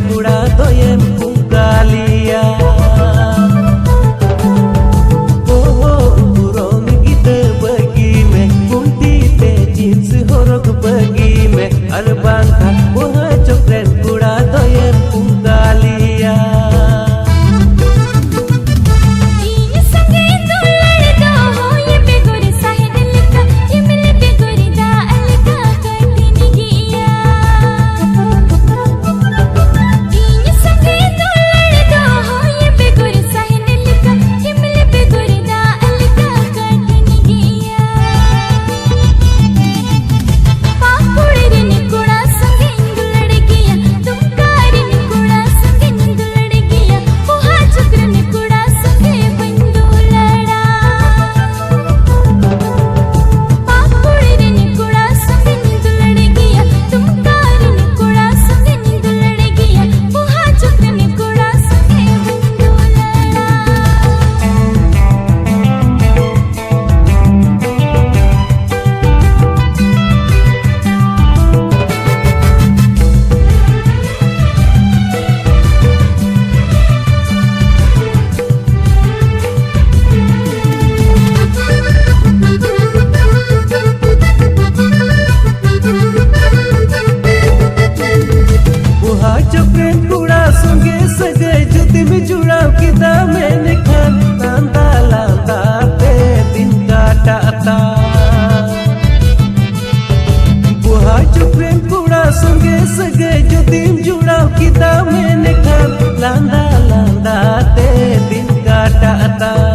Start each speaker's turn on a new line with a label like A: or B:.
A: कुड़ा दोयम कुंगालिया उरोम गीत बगी में कुंती ते जींस होरग बगी में अरबान था वह चॉकलेट कुड़ा दोयम कुंगालिया चॉकलेट कुड़ा संगे सगे जुती में जुड़ा किदा मैंने खान लांदा लांदा ते दिन काटाता बुहा चॉकलेट कुड़ा संगे सगे जुती में जुड़ा किदा मैंने खान लांदा लांदा ते दिन काटाता